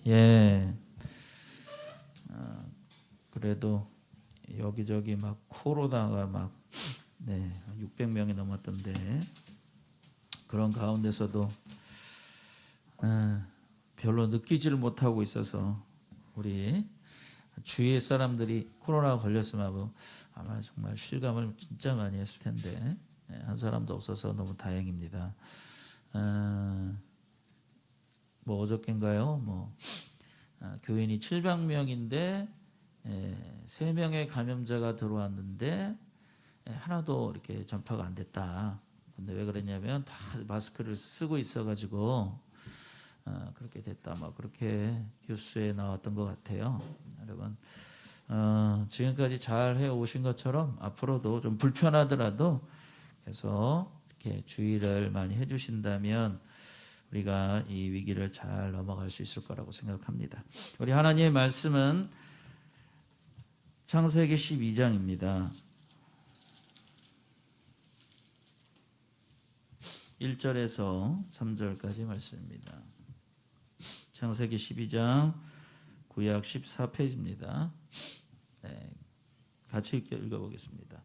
예. 그래도 여기저기 막 코로나가 막 600명이 넘었던데 그런 가운데서도 별로 느끼지를 못하고 있어서 우리 주위의 사람들이 코로나 걸렸으면 아마 정말 실감을 진짜 많이 했을 텐데 한 사람도 없어서 너무 다행입니다. 뭐 어저께인가요? 교인이 700명인데 3명의 감염자가 들어왔는데 하나도 이렇게 전파가 안 됐다. 근데 왜 그랬냐면 다 마스크를 쓰고 있어가지고 그렇게 됐다. 그렇게 뉴스에 나왔던 것 같아요. 여러분 지금까지 잘 해오신 것처럼 앞으로도 좀 불편하더라도 계속 이렇게 주의를 많이 해주신다면 우리가 이 위기를 잘 넘어갈 수 있을 거라고 생각합니다. 우리 하나님의 말씀은 창세기 12장입니다. 1절에서 3절까지 말씀입니다. 창세기 12장 구약 14페이지입니다. 같이 읽어보겠습니다.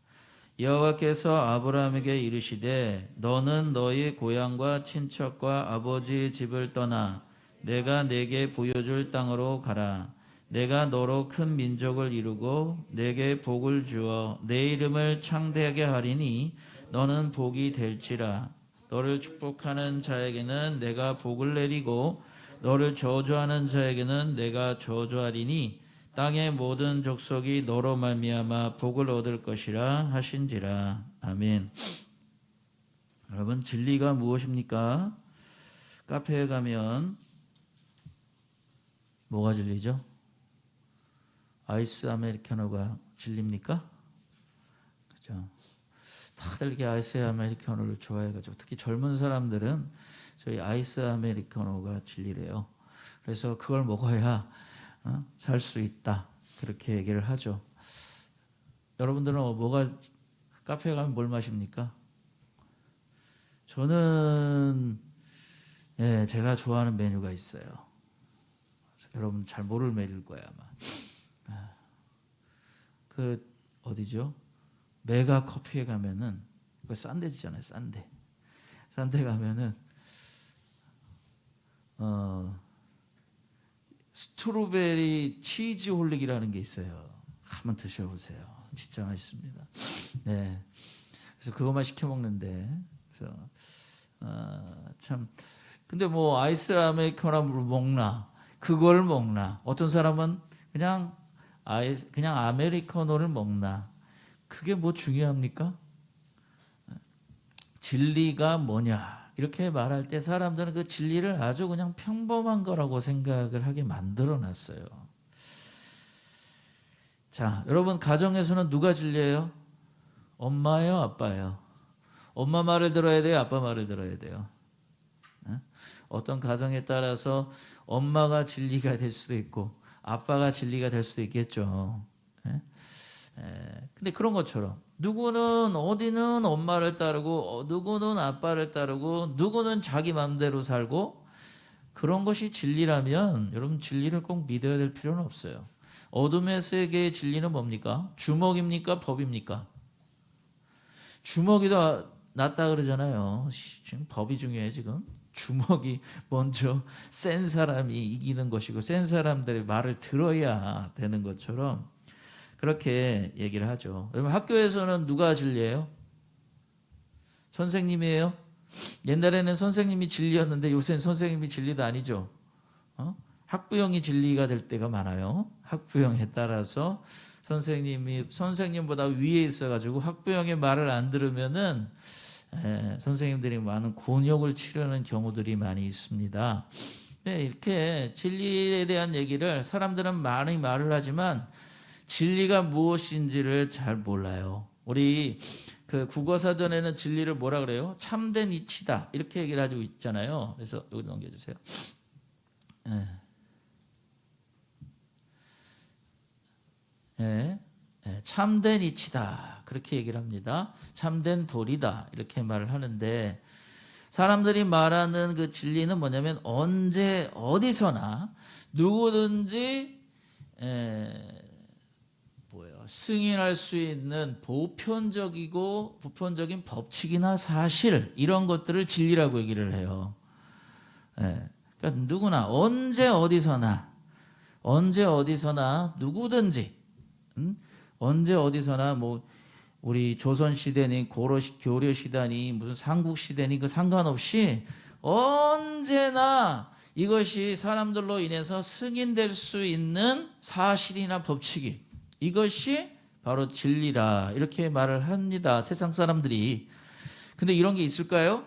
여호와께서 아브라함에게 이르시되 너는 너희 고향과 친척과 아버지의 집을 떠나 내가 네게 보여줄 땅으로 가라. 내가 너로 큰 민족을 이루고 내게 복을 주어 내 이름을 창대하게 하리니 너는 복이 될지라. 너를 축복하는 자에게는 내가 복을 내리고 너를 저주하는 자에게는 내가 저주하리니 땅의 모든 족속이 너로 말미암아 복을 얻을 것이라 하신지라. 아멘. 여러분 진리가 무엇입니까? 카페에 가면 뭐가 진리죠? 아이스 아메리카노가 진리입니까? 그죠? 다들 이렇게 아이스 아메리카노를 좋아해가지고 특히 젊은 사람들은 저희 아이스 아메리카노가 진리래요. 그래서 그걸 먹어야 살 수 있다 그렇게 얘기를 하죠. 여러분들은 카페에 가면 뭘 마십니까? 저는 제가 좋아하는 메뉴가 있어요. 여러분 잘 모를 메뉴일 거야 아마. 어디죠? 메가 커피에 가면은 싼 데잖아요. 싼 데 가면은 스트로베리 치즈 홀릭이라는 게 있어요. 한번 드셔보세요. 진짜 맛있습니다. 네. 그래서 그것만 시켜 먹는데 그래서 참 근데 아이스 아메리카노를 먹나 그걸 먹나 어떤 사람은 그냥 아메리카노를 먹나 그게 중요합니까? 진리가 뭐냐 이렇게 말할 때 사람들은 그 진리를 아주 그냥 평범한 거라고 생각을 하게 만들어놨어요. 자, 여러분 가정에서는 누가 진리예요? 엄마예요, 아빠예요? 엄마 말을 들어야 돼요, 아빠 말을 들어야 돼요? 어떤 가정에 따라서 엄마가 진리가 될 수도 있고 아빠가 진리가 될 수도 있겠죠. 근데 그런 것처럼 누구는 어디는 엄마를 따르고 누구는 아빠를 따르고 누구는 자기 마음대로 살고 그런 것이 진리라면 여러분 진리를 꼭 믿어야 될 필요는 없어요. 어둠의 세계의 진리는 뭡니까? 주먹입니까? 법입니까? 주먹이 더 낫다 그러잖아요. 지금 법이 중요해 지금. 주먹이 먼저 센 사람이 이기는 것이고 센 사람들의 말을 들어야 되는 것처럼 그렇게 얘기를 하죠. 여러분 학교에서는 누가 진리예요? 선생님이에요? 옛날에는 선생님이 진리였는데 요새는 선생님이 진리도 아니죠. 학부형이 진리가 될 때가 많아요. 학부형에 따라서 선생님이 선생님보다 위에 있어가지고 학부형의 말을 안 들으면은 선생님들이 많은 곤욕을 치르는 경우들이 많이 있습니다. 네, 이렇게 진리에 대한 얘기를 사람들은 많이 말을 하지만 진리가 무엇인지를 잘 몰라요. 우리 그 국어사전에는 진리를 뭐라 그래요? 참된 이치다 이렇게 얘기를 하고 있잖아요. 그래서 여기 넘겨주세요. 참된 이치다 그렇게 얘기를 합니다. 참된 도리다 이렇게 말을 하는데 사람들이 말하는 그 진리는 뭐냐면 언제 어디서나 누구든지 승인할 수 있는 보편적인 법칙이나 사실 이런 것들을 진리라고 얘기를 해요. 그러니까 누구나 언제 어디서나 누구든지 언제 어디서나 뭐 우리 조선 시대니 고려 시대니 무슨 삼국 시대니 그 상관없이 언제나 이것이 사람들로 인해서 승인될 수 있는 사실이나 법칙이 이것이 바로 진리라 이렇게 말을 합니다. 세상 사람들이. 근데 이런 게 있을까요?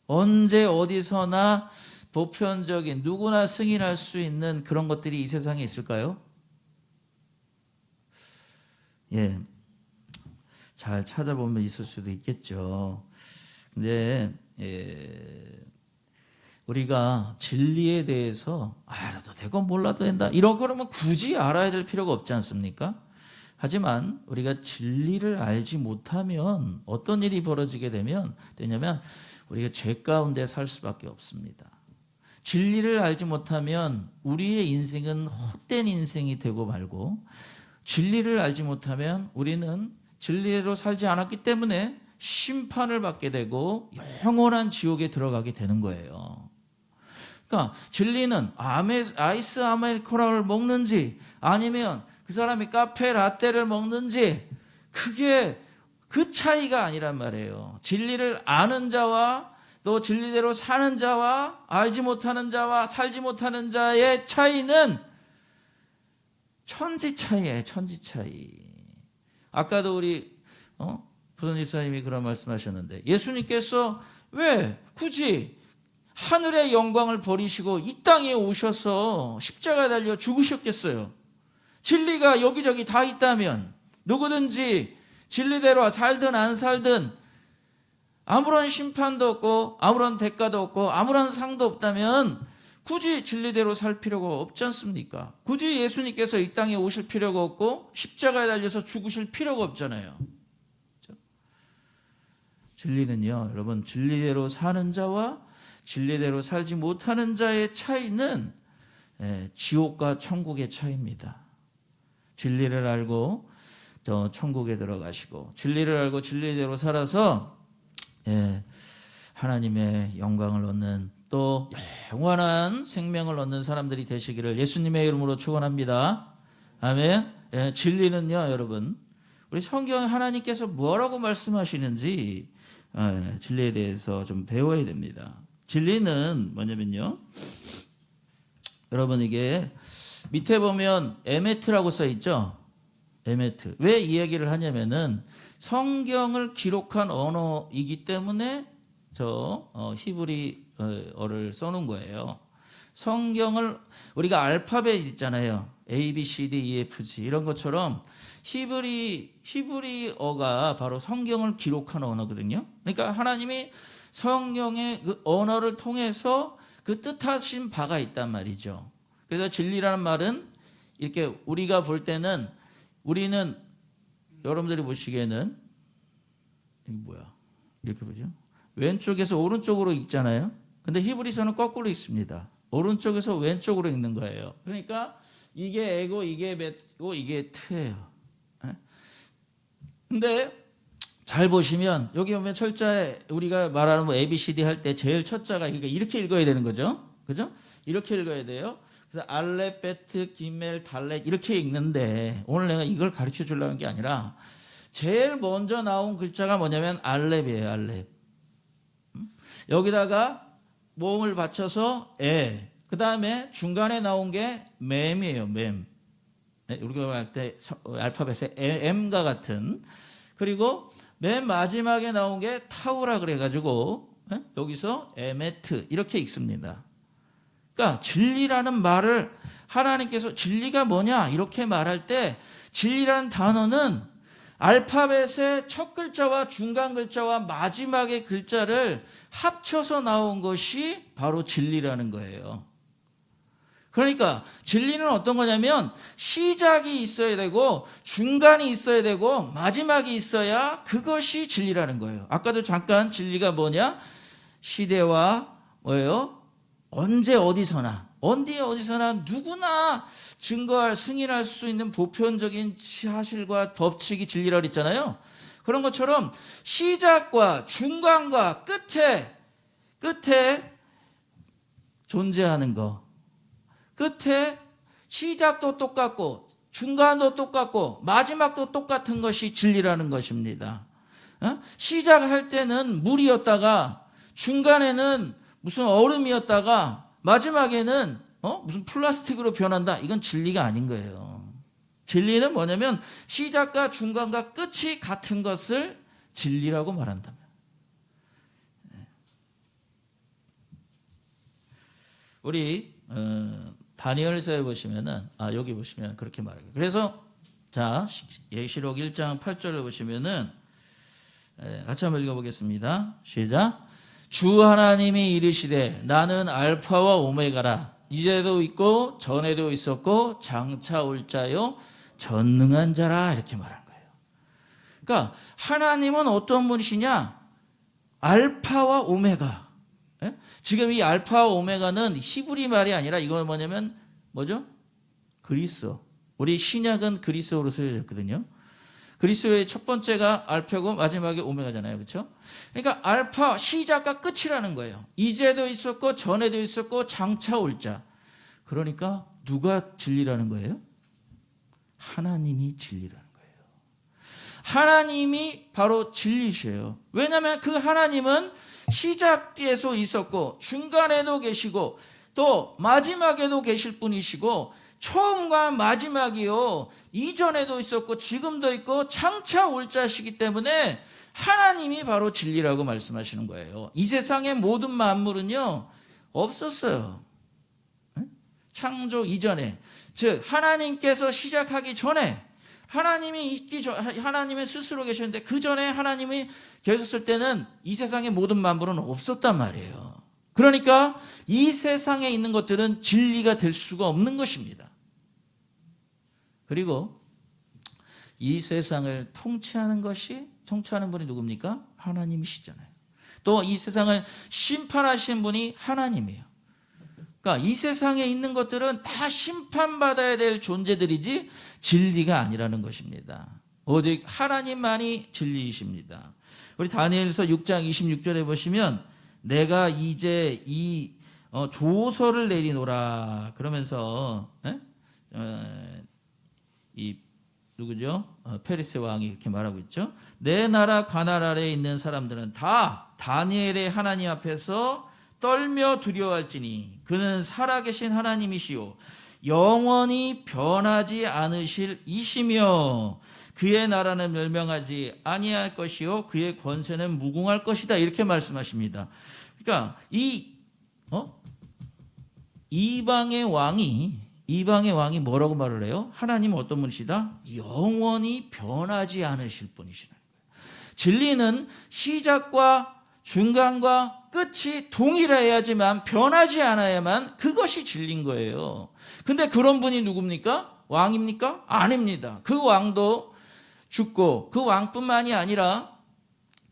언제 어디서나 보편적인 누구나 승인할 수 있는 그런 것들이 이 세상에 있을까요? 예, 잘 찾아보면 있을 수도 있겠죠. 근데 우리가 진리에 대해서 알아도 되고 몰라도 된다 이런 거라면 굳이 알아야 될 필요가 없지 않습니까? 하지만 우리가 진리를 알지 못하면 어떤 일이 벌어지게 되냐면 우리가 죄 가운데 살 수밖에 없습니다. 진리를 알지 못하면 우리의 인생은 헛된 인생이 되고 말고, 진리를 알지 못하면 우리는 진리로 살지 않았기 때문에 심판을 받게 되고 영원한 지옥에 들어가게 되는 거예요. 그러니까 진리는 아이스 아메리카노를 먹는지 아니면 그 사람이 카페 라떼를 먹는지 그게 그 차이가 아니란 말이에요. 진리를 아는 자와 또 진리대로 사는 자와 알지 못하는 자와 살지 못하는 자의 차이는 천지 차이예요. 천지 차이. 아까도 우리 부선 집사님이 그런 말씀하셨는데 예수님께서 왜 굳이 하늘의 영광을 버리시고 이 땅에 오셔서 십자가에 달려 죽으셨겠어요? 진리가 여기저기 다 있다면 누구든지 진리대로 살든 안 살든 아무런 심판도 없고 아무런 대가도 없고 아무런 상도 없다면 굳이 진리대로 살 필요가 없지 않습니까? 굳이 예수님께서 이 땅에 오실 필요가 없고 십자가에 달려서 죽으실 필요가 없잖아요. 그렇죠? 진리는요, 여러분, 진리대로 사는 자와 진리대로 살지 못하는 자의 차이는 지옥과 천국의 차이입니다. 진리를 알고 천국에 들어가시고 진리를 알고 진리대로 살아서 하나님의 영광을 얻는 또 영원한 생명을 얻는 사람들이 되시기를 예수님의 이름으로 축원합니다. 아멘. 진리는요, 여러분, 우리 성경 하나님께서 뭐라고 말씀하시는지 진리에 대해서 좀 배워야 됩니다. 진리는 뭐냐면요, 여러분, 이게 밑에 보면 에메트라고 써 있죠. 에메트. 왜 이 얘기를 하냐면은 성경을 기록한 언어이기 때문에 히브리어를 써놓은 거예요. 성경을 우리가 알파벳 있잖아요. A, B, C, D, E, F, G 이런 것처럼 히브리어가 바로 성경을 기록한 언어거든요. 그러니까 하나님이 성경의 그 언어를 통해서 그 뜻하신 바가 있단 말이죠. 그래서 진리라는 말은 이렇게 우리가 볼 때는 우리는 여러분들이 보시기에는 이게 뭐야? 이렇게 보죠. 왼쪽에서 오른쪽으로 읽잖아요. 근데 히브리서는 거꾸로 읽습니다. 오른쪽에서 왼쪽으로 읽는 거예요. 그러니까 이게 에고, 이게 베고, 이게 트예요. 근데 잘 보시면 여기 보면 철자에 우리가 말하는 뭐 A, B, C, D 할 때 제일 첫 자가 이렇게 읽어야 되는 거죠. 그죠? 이렇게 읽어야 돼요. 그래서 알렙, 베트, 기멜, 달렛 이렇게 읽는데 오늘 내가 이걸 가르쳐 주려는 게 아니라 제일 먼저 나온 글자가 뭐냐면 알렙이에요. 알렙. 여기다가 모음을 받쳐서 그 다음에 중간에 나온 게 맴이에요. 맴. 우리가 할 때 알파벳에 M과 같은. 그리고 맨 마지막에 나온 게 타우라 그래가지고 여기서 에메트 이렇게 읽습니다. 그러니까 진리라는 말을 하나님께서 진리가 뭐냐 이렇게 말할 때 진리라는 단어는 알파벳의 첫 글자와 중간 글자와 마지막의 글자를 합쳐서 나온 것이 바로 진리라는 거예요. 그러니까 진리는 어떤 거냐면 시작이 있어야 되고 중간이 있어야 되고 마지막이 있어야 그것이 진리라는 거예요. 아까도 잠깐 진리가 뭐냐? 시대와 뭐예요? 언제 어디서나 누구나 증거할 승인할 수 있는 보편적인 사실과 법칙이 진리라고 했잖아요. 그런 것처럼 시작과 중간과 끝에 존재하는 거, 끝에 시작도 똑같고 중간도 똑같고 마지막도 똑같은 것이 진리라는 것입니다. 시작할 때는 물이었다가 중간에는 무슨 얼음이었다가 마지막에는 무슨 플라스틱으로 변한다. 이건 진리가 아닌 거예요. 진리는 뭐냐면 시작과 중간과 끝이 같은 것을 진리라고 말한다면. 우리 다니엘서에 보시면은 여기 보시면 그렇게 말해요. 그래서 자 예시록 1장 8절을 보시면은 같이 한번 읽어보겠습니다. 시작. 주 하나님이 이르시되 나는 알파와 오메가라. 이제도 있고 전에도 있었고 장차 올 자요 전능한 자라. 이렇게 말한 거예요. 그러니까 하나님은 어떤 분이시냐? 알파와 오메가. 지금 이 알파와 오메가는 히브리 말이 아니라 이건 뭐냐면 뭐죠? 그리스어. 우리 신약은 그리스어로 쓰여졌거든요. 그리스어의 첫 번째가 알파고 마지막에 오메가잖아요. 그렇죠? 그러니까 알파 시작과 끝이라는 거예요. 이제도 있었고 전에도 있었고 장차 올 자. 그러니까 누가 진리라는 거예요? 하나님이 진리라는 거예요. 하나님이 바로 진리셔요. 왜냐하면 그 하나님은 시작에서 있었고 중간에도 계시고 또 마지막에도 계실 분이시고 처음과 마지막이요 이전에도 있었고 지금도 있고 장차 올 자시기 때문에 하나님이 바로 진리라고 말씀하시는 거예요. 이 세상의 모든 만물은요 없었어요. 창조 이전에, 즉 하나님께서 시작하기 전에 하나님이 스스로 계셨는데 그 전에 하나님이 계셨을 때는 이 세상의 모든 만물은 없었단 말이에요. 그러니까 이 세상에 있는 것들은 진리가 될 수가 없는 것입니다. 그리고 이 세상을 통치하는 분이 누굽니까? 하나님이시잖아요. 또 이 세상을 심판하신 분이 하나님이에요. 그러니까 이 세상에 있는 것들은 다 심판받아야 될 존재들이지 진리가 아니라는 것입니다. 오직 하나님만이 진리이십니다. 우리 다니엘서 6장 26절에 보시면 내가 이제 이 조서를 내리노라 그러면서 이 누구죠? 페르세 왕이 이렇게 말하고 있죠. 내 나라 관할 아래에 있는 사람들은 다 다니엘의 하나님 앞에서 떨며 두려워할지니 그는 살아계신 하나님이시요 영원히 변하지 않으실 이시며 그의 나라는 멸망하지 아니할 것이요 그의 권세는 무궁할 것이다. 이렇게 말씀하십니다. 그러니까 이방의 왕이 뭐라고 말을 해요? 하나님은 어떤 분이시다? 영원히 변하지 않으실 분이시라는 거예요. 진리는 시작과 중간과 끝이 동일해야지만 변하지 않아야만 그것이 진리인 거예요. 근데 그런 분이 누굽니까? 왕입니까? 아닙니다. 그 왕도 죽고 그 왕뿐만이 아니라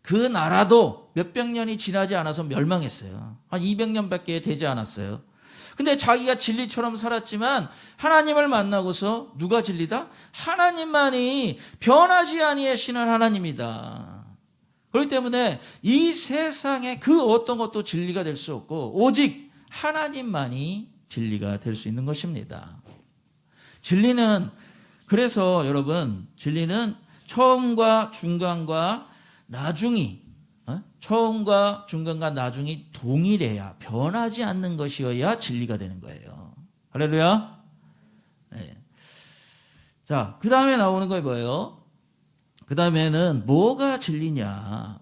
그 나라도 몇백 년이 지나지 않아서 멸망했어요. 한 200년밖에 되지 않았어요. 근데 자기가 진리처럼 살았지만 하나님을 만나고서 누가 진리다? 하나님만이 변하지 아니하시는 하나님이다. 그렇기 때문에 이 세상에 그 어떤 것도 진리가 될 수 없고 오직 하나님만이 진리가 될 수 있는 것입니다. 진리는 그래서 여러분 진리는 처음과 중간과 나중이 동일해야 변하지 않는 것이어야 진리가 되는 거예요. 할렐루야. 네. 자, 그 다음에 나오는 거 뭐예요? 그 다음에는 뭐가 진리냐?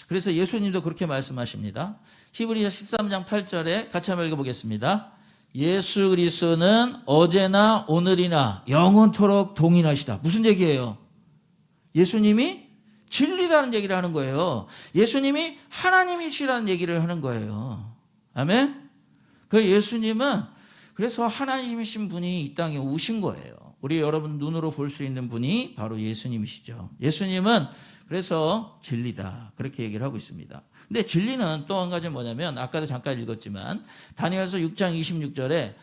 그래서 예수님도 그렇게 말씀하십니다. 히브리서 13장 8절에 같이 한번 읽어보겠습니다. 예수 그리스도는 어제나 오늘이나 영원토록 동일하시다. 무슨 얘기예요? 예수님이 진리라는 얘기를 하는 거예요. 예수님이 하나님이시라는 얘기를 하는 거예요. 아멘? 그 예수님은 그래서 하나님이신 분이 이 땅에 오신 거예요. 우리 여러분 눈으로 볼 수 있는 분이 바로 예수님이시죠. 예수님은 그래서 진리다 그렇게 얘기를 하고 있습니다. 근데 진리는 또 한 가지 뭐냐면 아까도 잠깐 읽었지만 다니엘서 6장 26절에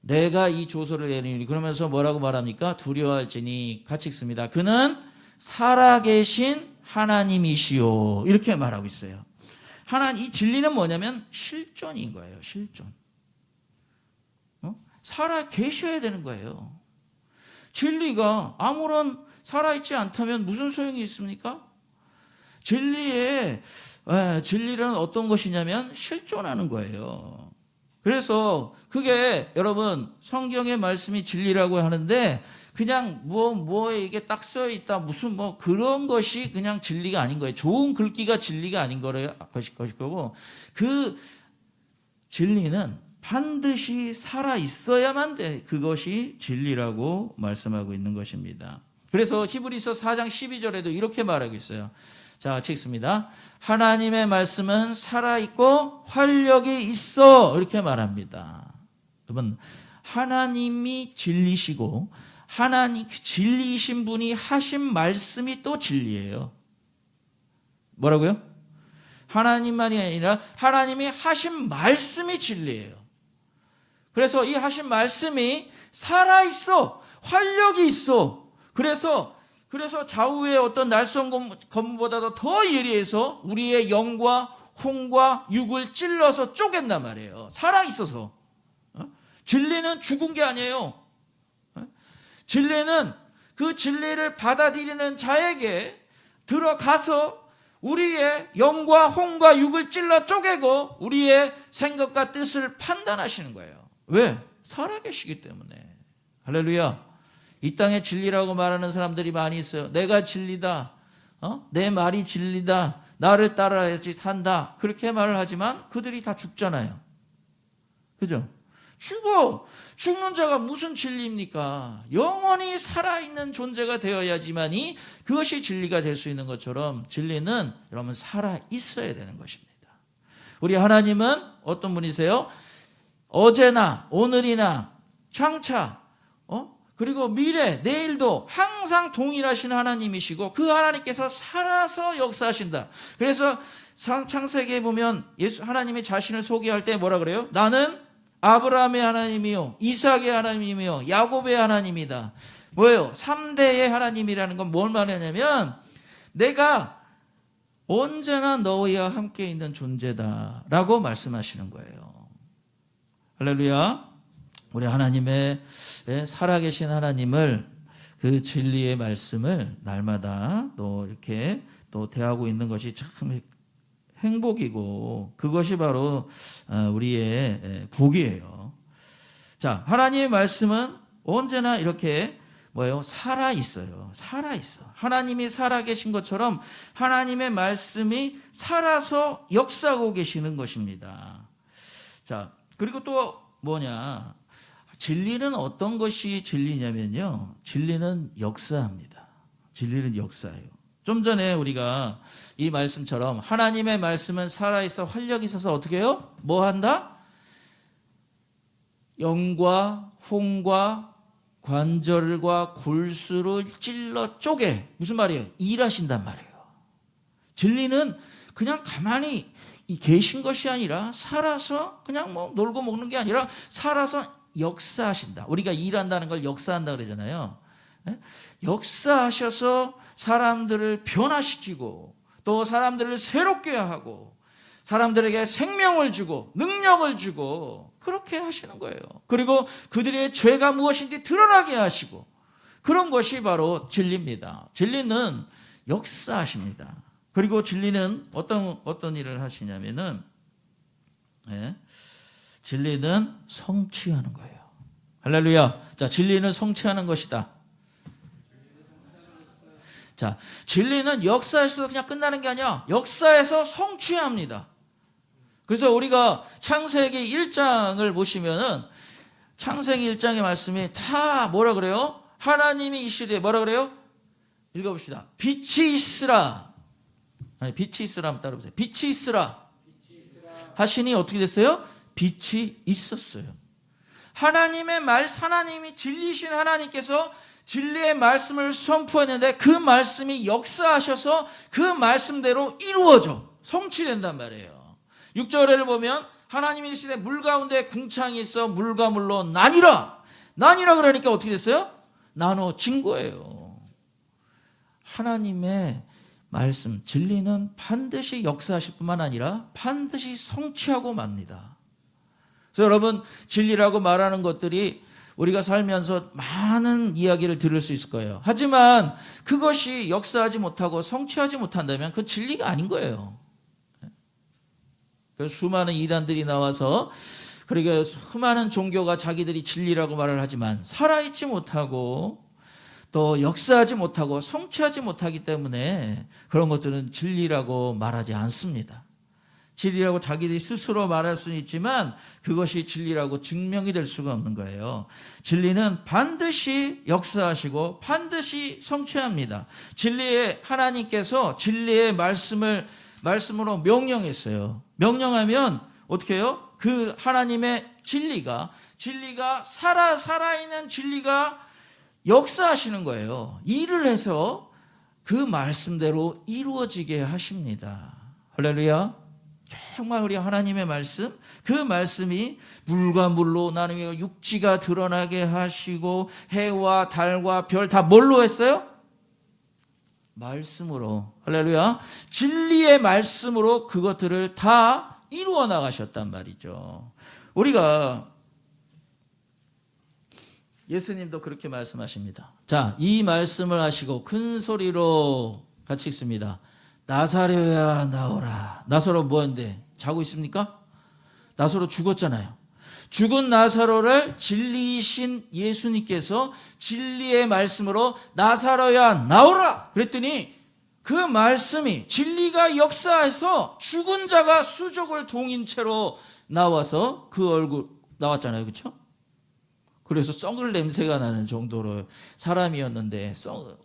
내가 이 조서를 내리니 그러면서 뭐라고 말합니까? 두려워할지니 같이 읽습니다. 그는 살아계신 하나님이시요 이렇게 말하고 있어요. 이 진리는 뭐냐면 실존인 거예요. 실존. 살아 계셔야 되는 거예요. 진리가 아무런 살아있지 않다면 무슨 소용이 있습니까? 진리는 어떤 것이냐면 실존하는 거예요. 그래서 그게 여러분 성경의 말씀이 진리라고 하는데 그냥 뭐에 이게 딱 써 있다 무슨 뭐 그런 것이 그냥 진리가 아닌 거예요. 좋은 글귀가 진리가 아닌 거고 그 진리는 반드시 살아 있어야만 돼. 그것이 진리라고 말씀하고 있는 것입니다. 그래서 히브리서 4장 12절에도 이렇게 말하고 있어요. 자, 같이 읽습니다. 하나님의 말씀은 살아있고 활력이 있어 이렇게 말합니다. 여러분 하나님이 진리시고 진리이신 분이 하신 말씀이 또 진리예요. 뭐라고요? 하나님만이 아니라 하나님이 하신 말씀이 진리예요. 그래서 이 하신 말씀이 살아있어 활력이 있어. 그래서 좌우의 어떤 날선 검보다도 더 예리해서 우리의 영과 혼과 육을 찔러서 쪼갠단 말이에요. 살아있어서. 진리는 죽은 게 아니에요. 진리는 그 진리를 받아들이는 자에게 들어가서 우리의 영과 혼과 육을 찔러 쪼개고 우리의 생각과 뜻을 판단하시는 거예요. 왜? 살아계시기 때문에. 할렐루야. 이 땅에 진리라고 말하는 사람들이 많이 있어요. 내가 진리다. 내 말이 진리다. 나를 따라야지 산다. 그렇게 말을 하지만 그들이 다 죽잖아요. 그죠? 죽는 자가 무슨 진리입니까? 영원히 살아있는 존재가 되어야지만이 그것이 진리가 될 수 있는 것처럼 진리는 여러분 살아있어야 되는 것입니다. 우리 하나님은 어떤 분이세요? 어제나 오늘이나 장차 그리고 미래 내일도 항상 동일하신 하나님이시고 그 하나님께서 살아서 역사하신다. 그래서 창세기에 보면 하나님이 자신을 소개할 때 뭐라 그래요? 나는 아브라함의 하나님이요 이삭의 하나님이요 야곱의 하나님이다. 뭐예요? 3대의 하나님이라는 건 뭘 말하냐면 내가 언제나 너희와 함께 있는 존재다라고 말씀하시는 거예요. 할렐루야. 우리 하나님의 살아계신 하나님을 그 진리의 말씀을 날마다 또 이렇게 또 대하고 있는 것이 참 행복이고 그것이 바로 우리의 복이에요. 자, 하나님의 말씀은 언제나 이렇게 뭐예요? 살아 있어요. 살아 있어. 하나님이 살아 계신 것처럼 하나님의 말씀이 살아서 역사하고 계시는 것입니다. 자, 그리고 또 뭐냐? 진리는 어떤 것이 진리냐면요. 진리는 역사합니다. 진리는 역사예요. 좀 전에 우리가 이 말씀처럼 하나님의 말씀은 살아있어 활력이 있어서 어떻게 해요? 뭐 한다? 영과 혼과 관절과 골수를 찔러 쪼개. 무슨 말이에요? 일하신단 말이에요. 진리는 그냥 가만히 계신 것이 아니라 살아서 그냥 뭐 놀고 먹는 게 아니라 살아서 역사하신다. 우리가 일한다는 걸 역사한다 그러잖아요. 역사하셔서 사람들을 변화시키고 또 사람들을 새롭게 하고 사람들에게 생명을 주고 능력을 주고 그렇게 하시는 거예요. 그리고 그들의 죄가 무엇인지 드러나게 하시고 그런 것이 바로 진리입니다. 진리는 역사하십니다. 그리고 진리는 어떤 일을 하시냐면은 진리는 성취하는 거예요. 할렐루야. 자, 진리는 성취하는 것이다. 자, 진리는 역사에서 그냥 끝나는 게 아니라 역사에서 성취합니다. 그래서 우리가 창세기 1장을 보시면은 창세기 1장의 말씀이 다 뭐라 그래요? 하나님이 이시되 뭐라 그래요? 읽어봅시다. 빛이 있으라. 아니, 빛이 있으라 한번 따라보세요. 빛이 있으라 하시니 어떻게 됐어요? 빛이 있었어요. 하나님이 진리신 하나님께서 진리의 말씀을 선포했는데 그 말씀이 역사하셔서 그 말씀대로 이루어져 성취된단 말이에요. 6절을 보면 하나님이 이르시되 물 가운데 궁창이 있어 물과 물로 나뉘라 그러니까 어떻게 됐어요? 나눠진 거예요. 하나님의 말씀, 진리는 반드시 역사하실 뿐만 아니라 반드시 성취하고 맙니다. 그래서 여러분, 진리라고 말하는 것들이 우리가 살면서 많은 이야기를 들을 수 있을 거예요. 하지만 그것이 역사하지 못하고 성취하지 못한다면 그 진리가 아닌 거예요. 그래서 수많은 이단들이 나와서 그러니까 수많은 종교가 자기들이 진리라고 말을 하지만 살아있지 못하고 또 역사하지 못하고 성취하지 못하기 때문에 그런 것들은 진리라고 말하지 않습니다. 진리라고 자기들이 스스로 말할 수는 있지만 그것이 진리라고 증명이 될 수가 없는 거예요. 진리는 반드시 역사하시고 반드시 성취합니다. 진리의 하나님께서 진리의 말씀으로 명령했어요. 명령하면 어떻게 해요? 그 하나님의 진리가 살아있는 진리가 역사하시는 거예요. 일을 해서 그 말씀대로 이루어지게 하십니다. 할렐루야. 정말 우리 하나님의 말씀, 그 말씀이 물과 물로 나누며 육지가 드러나게 하시고 해와 달과 별 다 뭘로 했어요? 말씀으로. 할렐루야. 진리의 말씀으로 그것들을 다 이루어 나가셨단 말이죠. 우리가 예수님도 그렇게 말씀하십니다. 자, 이 말씀을 하시고 큰 소리로 같이 읽습니다. 나사로야 나오라. 나사로 뭐였는데? 자고 있습니까? 나사로 죽었잖아요. 죽은 나사로를 진리이신 예수님께서 진리의 말씀으로 나사로야 나오라 그랬더니 그 말씀이 진리가 역사해서 죽은 자가 수족을 동인 채로 나와서 그 얼굴 나왔잖아요. 그렇죠? 그래서 썩을 냄새가 나는 정도로 사람이었는데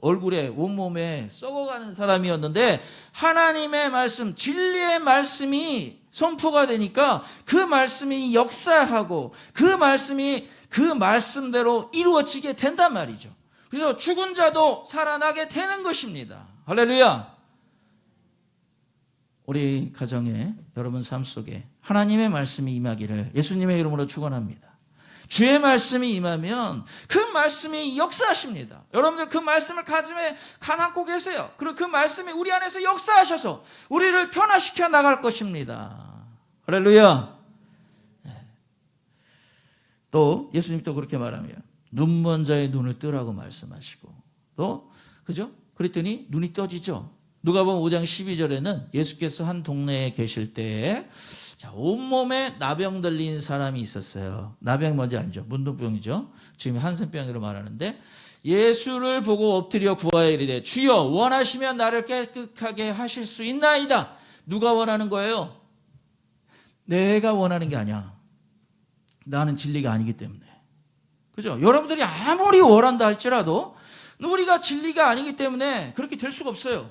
얼굴에 온몸에 썩어가는 사람이었는데 하나님의 말씀, 진리의 말씀이 선포가 되니까 그 말씀이 역사하고 그 말씀이 그 말씀대로 이루어지게 된단 말이죠. 그래서 죽은 자도 살아나게 되는 것입니다. 할렐루야. 우리 가정에 여러분 삶 속에 하나님의 말씀이 임하기를 예수님의 이름으로 축원합니다. 주의 말씀이 임하면 그 말씀이 역사하십니다. 여러분들 그 말씀을 가슴에 가안고 계세요. 그리고 그 말씀이 우리 안에서 역사하셔서 우리를 변화시켜 나갈 것입니다. 할렐루야. 또 예수님 또 그렇게 말하면 눈먼 자의 눈을 뜨라고 말씀하시고 또 그죠? 그랬더니 눈이 떠지죠. 누가복음 5장 12절에는 예수께서 한 동네에 계실 때 온몸에 나병 들린 사람이 있었어요. 나병이 뭔지 알죠? 문둥병이죠. 지금 한센병으로 말하는데 예수를 보고 엎드려 구하여 이르되 주여 원하시면 나를 깨끗하게 하실 수 있나이다. 누가 원하는 거예요? 내가 원하는 게 아니야. 나는 진리가 아니기 때문에. 그죠? 여러분들이 아무리 원한다 할지라도 우리가 진리가 아니기 때문에 그렇게 될 수가 없어요.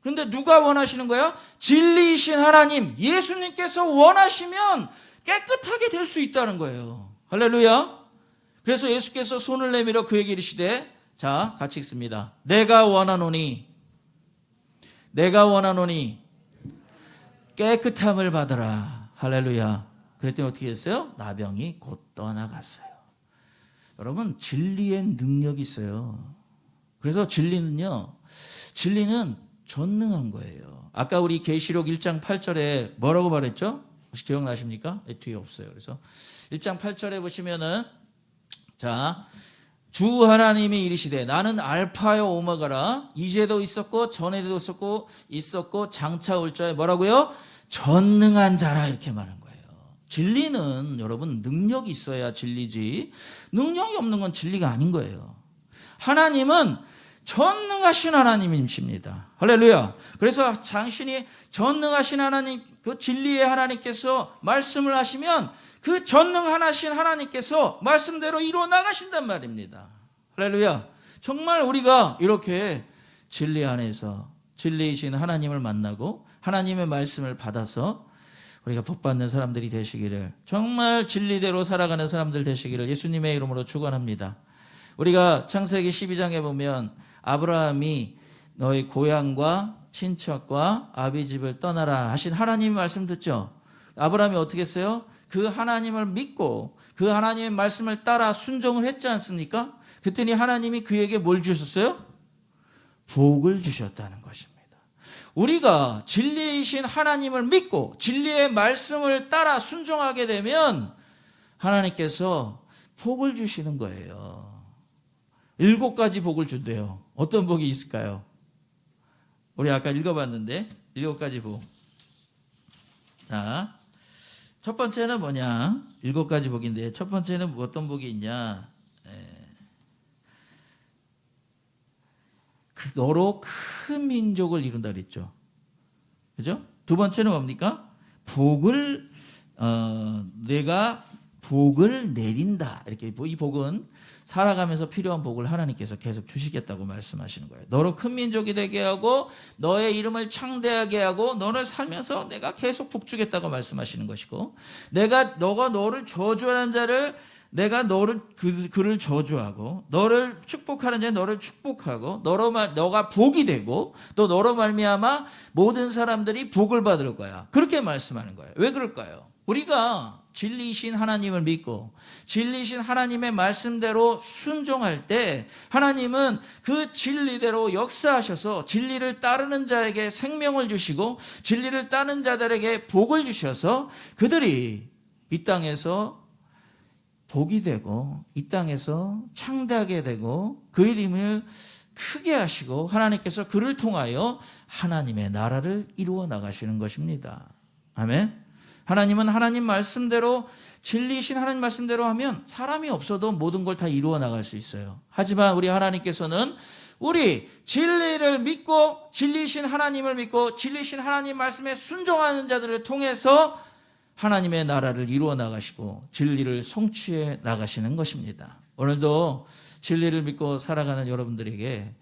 그런데 누가 원하시는 거야? 진리이신 하나님, 예수님께서 원하시면 깨끗하게 될 수 있다는 거예요. 할렐루야. 그래서 예수께서 손을 내밀어 그에게 이르시되 자, 같이 읽습니다. 내가 원하노니 깨끗함을 받아라. 할렐루야. 그랬더니 어떻게 했어요? 나병이 곧 떠나갔어요. 여러분, 진리의 능력이 있어요. 그래서 진리는 전능한 거예요. 아까 우리 계시록 1장 8절에 뭐라고 말했죠? 혹시 기억나십니까? 뒤에 없어요. 그래서 1장 8절에 보시면은 자, 주 하나님이 이르시되 나는 알파요 오메가라. 이제도 있었고 전에도 있었고 장차 올 자에 뭐라고요? 전능한 자라 이렇게 말한 거예요. 진리는 여러분 능력이 있어야 진리지 능력이 없는 건 진리가 아닌 거예요. 하나님은 전능하신 하나님이십니다. 할렐루야. 그래서 당신이 전능하신 하나님, 그 진리의 하나님께서 말씀을 하시면 그 전능하신 하나님께서 말씀대로 이루어 나가신단 말입니다. 할렐루야. 정말 우리가 이렇게 진리 안에서 진리이신 하나님을 만나고 하나님의 말씀을 받아서 우리가 복받는 사람들이 되시기를, 정말 진리대로 살아가는 사람들 되시기를 예수님의 이름으로 축원합니다. 우리가 창세기 12장에 보면 아브라함이 너희 고향과 친척과 아비 집을 떠나라 하신 하나님의 말씀 듣죠. 아브라함이 어떻게 했어요? 그 하나님을 믿고 그 하나님의 말씀을 따라 순종을 했지 않습니까? 그랬더니 하나님이 그에게 뭘 주셨어요? 복을 주셨다는 것입니다. 우리가 진리이신 하나님을 믿고 진리의 말씀을 따라 순종하게 되면 하나님께서 복을 주시는 거예요. 7가지 복을 준대요. 어떤 복이 있을까요? 우리 아까 읽어봤는데 7가지 복. 자, 첫 번째는 뭐냐? 7가지 복인데 첫 번째는 어떤 복이 있냐? 너로 큰 민족을 이룬다 그랬죠. 그죠? 두 번째는 뭡니까? 내가 복을 내린다. 이렇게 이 복은 살아가면서 필요한 복을 하나님께서 계속 주시겠다고 말씀하시는 거예요. 너로 큰 민족이 되게 하고 너의 이름을 창대하게 하고 너를 살면서 내가 계속 복 주겠다고 말씀하시는 것이고, 너가 너를 저주하는 자를 내가 그를 저주하고 너를 축복하는 자는 너를 축복하고 너가 복이 되고 또 너로 말미암아 모든 사람들이 복을 받을 거야. 그렇게 말씀하는 거예요. 왜 그럴까요? 우리가 진리이신 하나님을 믿고 진리이신 하나님의 말씀대로 순종할 때 하나님은 그 진리대로 역사하셔서 진리를 따르는 자에게 생명을 주시고 진리를 따르는 자들에게 복을 주셔서 그들이 이 땅에서 복이 되고 이 땅에서 창대하게 되고 그 이름을 크게 하시고 하나님께서 그를 통하여 하나님의 나라를 이루어 나가시는 것입니다. 아멘. 하나님은 하나님 말씀대로 진리이신 하나님 말씀대로 하면 사람이 없어도 모든 걸 다 이루어 나갈 수 있어요. 하지만 우리 하나님께서는 우리 진리를 믿고 진리이신 하나님을 믿고 진리이신 하나님 말씀에 순종하는 자들을 통해서 하나님의 나라를 이루어 나가시고 진리를 성취해 나가시는 것입니다. 오늘도 진리를 믿고 살아가는 여러분들에게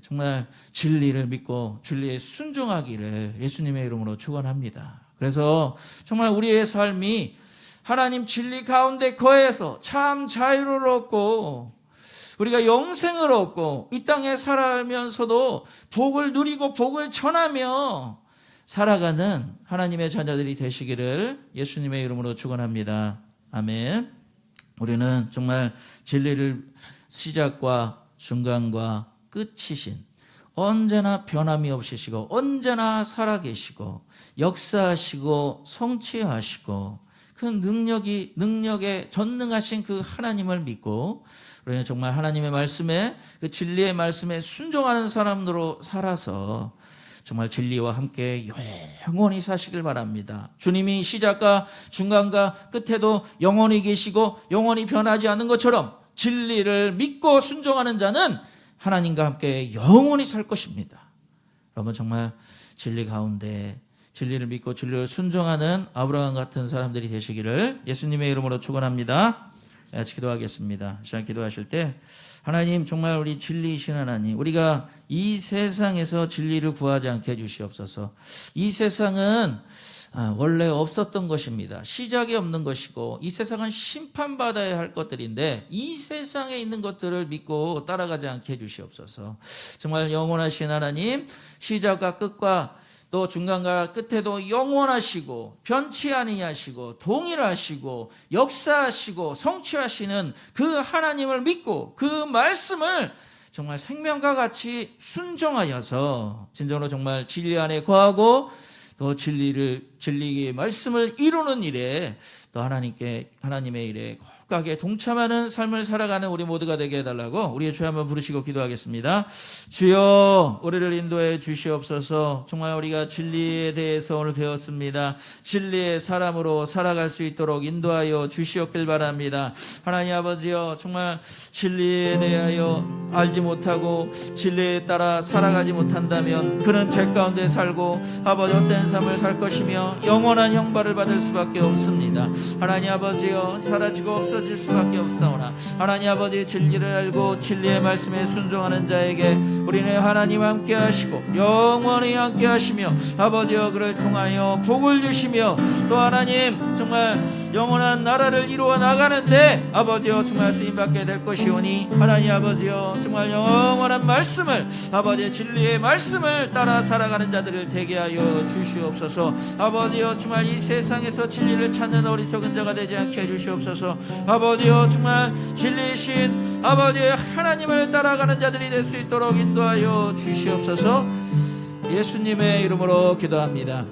정말 진리를 믿고 진리에 순종하기를 예수님의 이름으로 축원합니다. 그래서 정말 우리의 삶이 하나님 진리 가운데 거해서 참 자유를 얻고 우리가 영생을 얻고 이 땅에 살아가면서도 복을 누리고 복을 전하며 살아가는 하나님의 자녀들이 되시기를 예수님의 이름으로 축원합니다. 아멘. 우리는 정말 진리를 시작과 중간과 끝이신 언제나 변함이 없으시고 언제나 살아계시고 역사하시고 성취하시고 그 능력에 전능하신 그 하나님을 믿고 우리는 정말 하나님의 말씀에 그 진리의 말씀에 순종하는 사람으로 살아서 정말 진리와 함께 영원히 사시길 바랍니다. 주님이 시작과 중간과 끝에도 영원히 계시고 영원히 변하지 않는 것처럼 진리를 믿고 순종하는 자는 하나님과 함께 영원히 살 것입니다. 여러분 정말 진리 가운데 진리를 믿고 진리를 순종하는 아브라함 같은 사람들이 되시기를 예수님의 이름으로 축원합니다. 같이 기도하겠습니다. 시간 기도하실 때 하나님 정말 우리 진리이신 하나님, 우리가 이 세상에서 진리를 구하지 않게 해주시옵소서. 이 세상은 원래 없었던 것입니다. 시작이 없는 것이고 이 세상은 심판받아야 할 것들인데 이 세상에 있는 것들을 믿고 따라가지 않게 해주시옵소서. 정말 영원하신 하나님, 시작과 끝과 또 중간과 끝에도 영원하시고 변치 아니하시고 동일하시고 역사하시고 성취하시는 그 하나님을 믿고 그 말씀을 정말 생명과 같이 순종하여서 진정으로 정말 진리 안에 거하고 또 진리의 말씀을 이루는 일에 또 하나님의 일에 kok하게 동참하는 삶을 살아가는 우리 모두가 되게 해달라고 우리의 주여 한번 부르시고 기도하겠습니다. 주여 우리를 인도해 주시옵소서. 정말 우리가 진리에 대해서 오늘 배웠습니다. 진리의 사람으로 살아갈 수 있도록 인도하여 주시옵길 바랍니다. 하나님 아버지여, 정말 진리에 대하여 알지 못하고 진리에 따라 살아가지 못한다면 그는 죄 가운데 살고 아버지 헛된 삶을 살 것이며 아버지여 영원한 형벌을 받을 수밖에 없습니다. 하나님 아버지여 사라지고 없어질 수밖에 없사오나 하나님 아버지 진리를 알고 진리의 말씀에 순종하는 자에게 우리는 하나님 함께 하시고 영원히 함께 하시며 아버지여 그를 통하여 복을 주시며 또 하나님 정말 영원한 나라를 이루어 나가는데 아버지여 정말 쓰임받게 될 것이오니 하나님 아버지여 정말 영원한 말씀을 아버지의 진리의 말씀을 따라 살아가는 자들을 되게 하여 주시옵소서. 아버지여 정말 이 세상에서 진리를 찾는 어리석은 자가 되지 않게 해주시옵소서. 아버지여 정말 진리이신 아버지의 하나님을 따라가는 자들이 될 수 있도록 인도하여 주시옵소서. 예수님의 이름으로 기도합니다.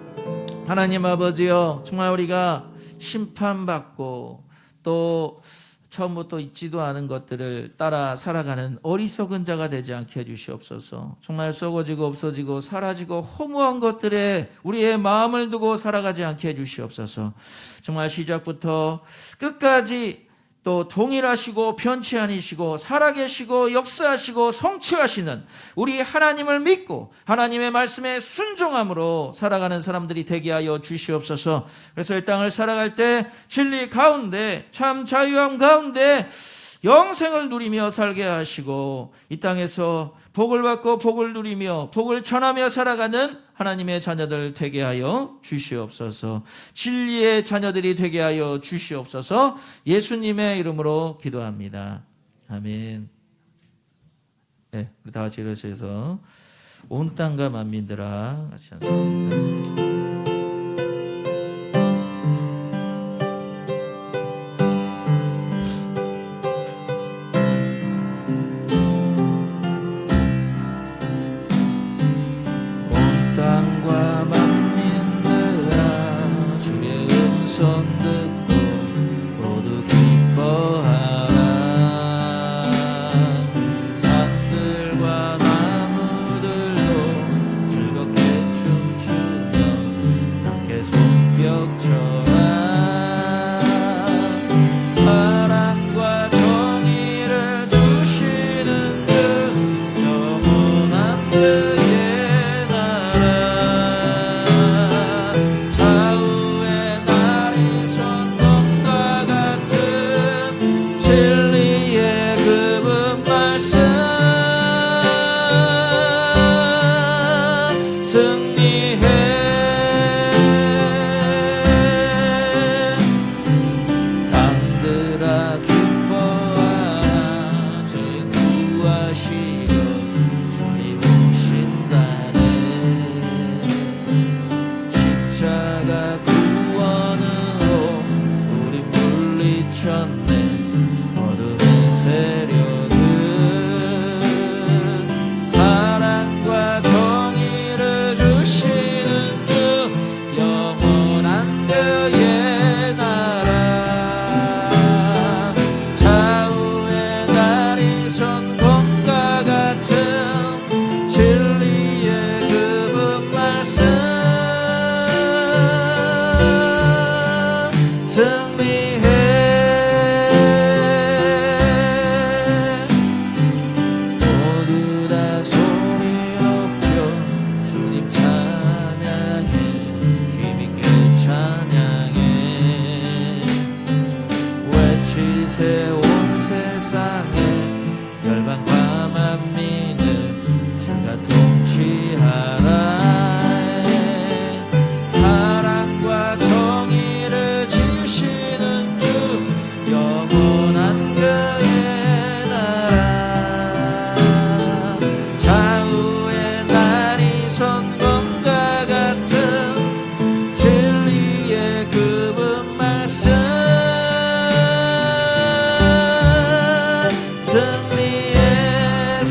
하나님 아버지여 정말 우리가 심판받고 또 처음부터 있지도 않은 것들을 따라 살아가는 어리석은 자가 되지 않게 해주시옵소서. 정말 썩어지고 없어지고 사라지고 허무한 것들에 우리의 마음을 두고 살아가지 않게 해주시옵소서. 정말 시작부터 끝까지 또 동일하시고 변치 아니시고 살아계시고 역사하시고 성취하시는 우리 하나님을 믿고 하나님의 말씀에 순종함으로 살아가는 사람들이 되게 하여 주시옵소서. 그래서 이 땅을 살아갈 때 진리 가운데 참 자유함 가운데 영생을 누리며 살게 하시고 이 땅에서 복을 받고 복을 누리며 복을 전하며 살아가는 하나님의 자녀들 되게 하여 주시옵소서. 진리의 자녀들이 되게 하여 주시옵소서. 예수님의 이름으로 기도합니다. 아멘. 네, 우리 다 같이 일어서서 온 땅과 만민들아 같이 찬송합니다.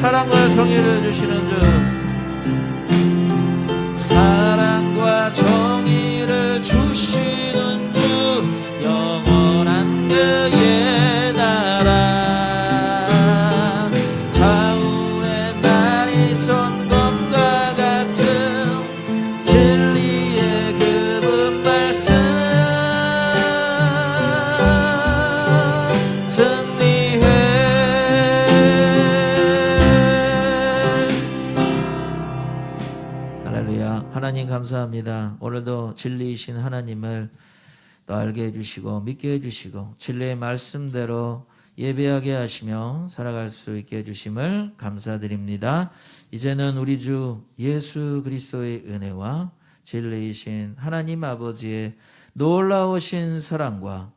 사랑과 정의를 주시는 주, 사랑과 정의를 주시는 주, 영원한 그의 나라. 좌우의 날이 선 검과 같은 진리의 그분 말씀, 승리해. 감사합니다. 오늘도 진리이신 하나님을 또 알게 해주시고 믿게 해주시고 진리의 말씀대로 예배하게 하시며 살아갈 수 있게 해주심을 감사드립니다. 이제는 우리 주 예수 그리스도의 은혜와 진리이신 하나님 아버지의 놀라우신 사랑과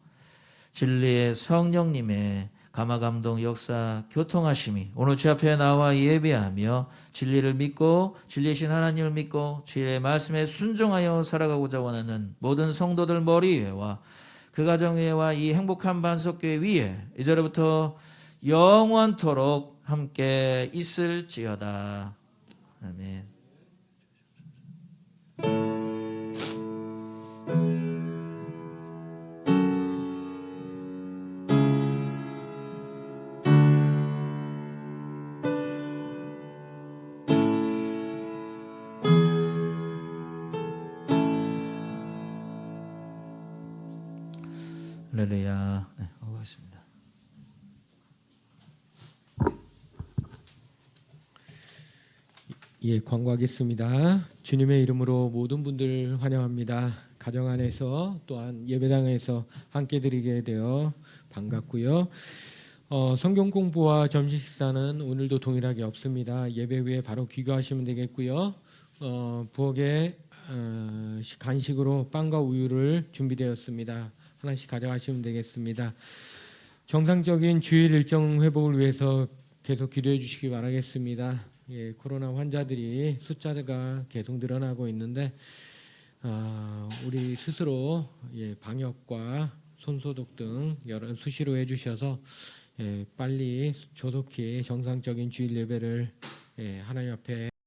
진리의 성령님의 감화감동 역사 교통하심이 오늘 주 앞에 나와 예배하며 진리를 믿고 진리이신 하나님을 믿고 진리의 말씀에 순종하여 살아가고자 원하는 모든 성도들 머리 위에와 그 가정 위에와 이 행복한 반석교회 위에 이제로부터 영원토록 함께 있을지어다. 아멘. 할렐루야. 네, 오겠습니다. 예, 광고하겠습니다. 주님의 이름으로 모든 분들 환영합니다. 가정 안에서 또한 예배당에서 함께 드리게 되어 반갑고요. 성경 공부와 점심 식사는 오늘도 동일하게 없습니다. 예배 후에 바로 귀가하시면 되겠고요. 부엌에 간식으로 빵과 우유를 준비되었습니다. 하나씩 가져가시면 되겠습니다. 정상적인 주일 일정 회복을 위해서 계속 기도해 주시기 바라겠습니다. 예, 코로나 환자들이 숫자가 계속 늘어나고 있는데 우리 스스로 방역과 손소독 등 여러 수시로 해주셔서 빨리 조속히 정상적인 주일 예배를 하나님 앞에